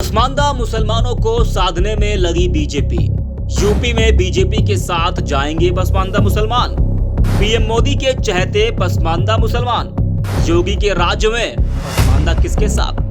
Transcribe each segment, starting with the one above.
पसमानदा मुसलमानों को साधने में लगी बीजेपी। यूपी में बीजेपी के साथ जाएंगे पसमानदा मुसलमान। पीएम मोदी के चहेते पसमानदा मुसलमान। योगी के राज्य में पसमानदा किसके साथ?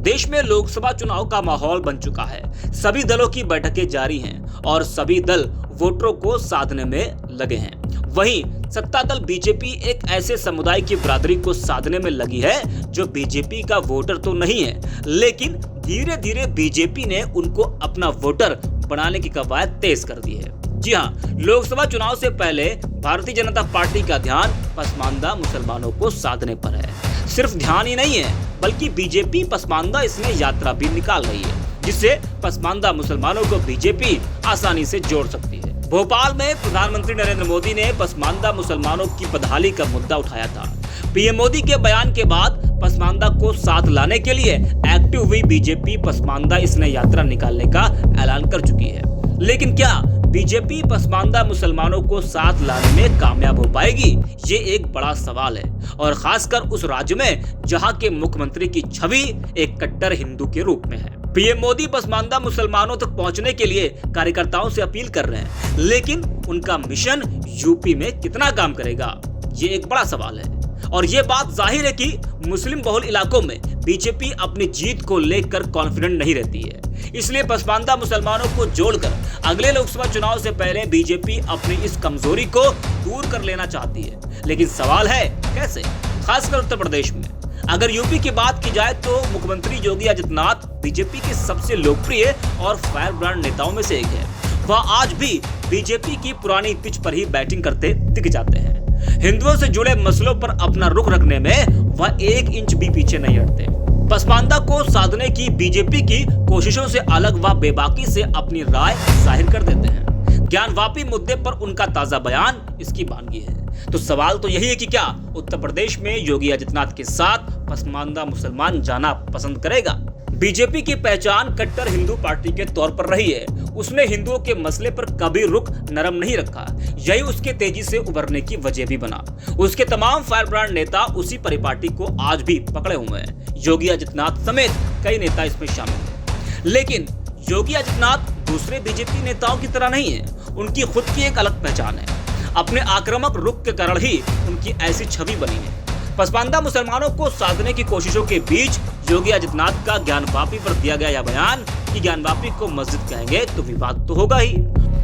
देश में लोकसभा चुनाव का माहौल बन चुका है। सभी दलों की बैठकें जारी हैं और सभी दल वोटरों को साधने में लगे हैं। वहीं सत्ता दल बीजेपी एक ऐसे समुदाय की बिरादरी को साधने में लगी है जो बीजेपी का वोटर तो नहीं है, लेकिन धीरे धीरे बीजेपी ने उनको अपना वोटर बनाने की कवायद तेज कर दी है। जी हां, लोकसभा चुनाव से पहले भारतीय जनता पार्टी का ध्यान पसमानदा मुसलमानों को साधने पर है। सिर्फ ध्यान ही नहीं है, बल्कि बीजेपी पसमानदा इसमें यात्रा भी निकाल रही है, जिससे पसमानदा मुसलमानों को बीजेपी आसानी से जोड़ सकती है। भोपाल में प्रधानमंत्री नरेंद्र मोदी ने पसमानदा मुसलमानों की बदहाली का मुद्दा उठाया था। पीएम मोदी के बयान के बाद पसमानदा को साथ लाने के लिए एक्टिव हुई बीजेपी पसमानदा इसने यात्रा निकालने का ऐलान कर चुकी है। लेकिन क्या बीजेपी पसमानदा मुसलमानों को साथ लाने में कामयाब हो पाएगी? ये एक बड़ा सवाल है, और खासकर उस राज्य में जहां के मुख्यमंत्री की छवि एक कट्टर हिंदू के रूप में है। पीएम मोदी पसमानदा मुसलमानों तक पहुंचने के लिए कार्यकर्ताओं से अपील कर रहे हैं, लेकिन उनका मिशन यूपी में कितना काम करेगा, ये एक बड़ा सवाल है। और ये बात जाहिर है कि मुस्लिम बहुल इलाकों में बीजेपी अपनी जीत को लेकर कॉन्फिडेंट नहीं रहती है। इसलिए पसमानदा मुसलमानों को जोड़कर अगले लोकसभा चुनाव से पहले बीजेपी अपनी इस कमजोरी को दूर कर लेना चाहती है। लेकिन सवाल है कैसे, खासकर उत्तर प्रदेश में। अगर यूपी की बात की जाए तो मुख्यमंत्री योगी आदित्यनाथ बीजेपी के सबसे लोकप्रिय और फायर ब्रांड नेताओं में से एक है। वह आज भी बीजेपी की पुरानी पिच पर ही बैटिंग करते दिख जाते हैं। हिंदुओं से जुड़े मसलों पर अपना रुख रखने में वह 1 इंच भी पीछे नहीं हटते। पसमानदा को साधने की बीजेपी की कोशिशों से अलग वह बेबाकी से अपनी राय जाहिर कर देते हैं। ज्ञानवापी मुद्दे पर उनका ताजा बयान इसकी बानगी है। तो सवाल तो यही है कि क्या उत्तर प्रदेश में योगी आदित्यनाथ के साथ पसमानदा मुसलमान जाना पसंद करेगा? बीजेपी की पहचान कट्टर हिंदू पार्टी के तौर पर रही है। उसने हिंदुओं के मसले पर कभी रुख नरम नहीं रखा। यही उसके तेजी से उभरने की वजह भी बना। उसके तमाम फायर ब्रांड नेता उसी परिपाटी को आज भी पकड़े हुए हैं। योगी आदित्यनाथ समेत कई नेता इसमें शामिल हैं। लेकिन योगी आदित्यनाथ दूसरे बीजेपी नेताओं की तरह नहीं है। उनकी खुद की एक अलग पहचान है। अपने आक्रामक रुख के कारण ही उनकी ऐसी छवि बनी है। पसमानदा मुसलमानों को साधने की कोशिशों के बीच योगी आदित्यनाथ का ज्ञानवापी पर दिया गया यह बयान कि ज्ञानवापी को मस्जिद कहेंगे तो विवाद तो होगा ही।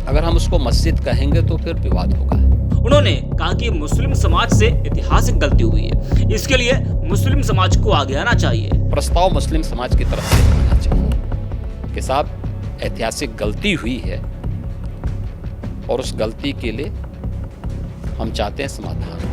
अगर हम उसको मस्जिद कहेंगे तो फिर विवाद होगा। उन्होंने कहा कि मुस्लिम समाज से ऐतिहासिक गलती हुई है, इसके लिए मुस्लिम समाज को आगे आना चाहिए। प्रस्ताव मुस्लिम समाज की तरफ से आना चाहिए कि साहब ऐतिहासिक गलती हुई है और उस गलती के लिए हम चाहते हैं समाधान।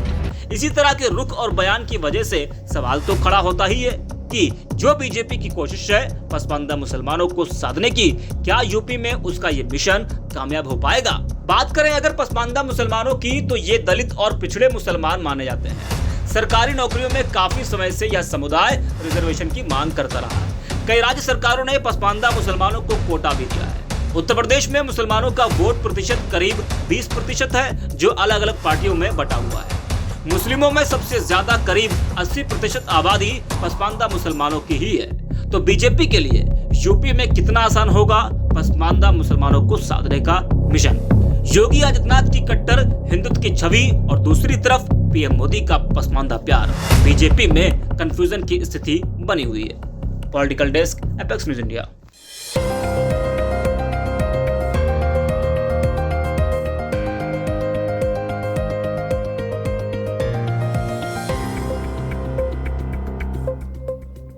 इसी तरह के रुख और बयान की वजह से सवाल तो खड़ा होता ही है कि जो बीजेपी की कोशिश है पसमानदा मुसलमानों को साधने की, क्या यूपी में उसका ये मिशन कामयाब हो पाएगा? बात करें अगर पसमानदा मुसलमानों की, तो ये दलित और पिछड़े मुसलमान माने जाते हैं। सरकारी नौकरियों में काफी समय से यह समुदाय रिजर्वेशन की मांग करता रहा है। कई राज्य सरकारों ने पसमानदा मुसलमानों को कोटा भी दिया है। उत्तर प्रदेश में मुसलमानों का वोट प्रतिशत करीब 20% है, जो अलग अलग पार्टियों में बटा हुआ है। मुस्लिमों में सबसे ज्यादा करीब 80% आबादी पसमानदा मुसलमानों की ही है। तो बीजेपी के लिए यूपी में कितना आसान होगा पसमानदा मुसलमानों को साधने का मिशन? योगी आदित्यनाथ की कट्टर हिंदुत्व की छवि और दूसरी तरफ पीएम मोदी का पसमानदा प्यार, बीजेपी में कंफ्यूजन की स्थिति बनी हुई है। Political desk, apex news India.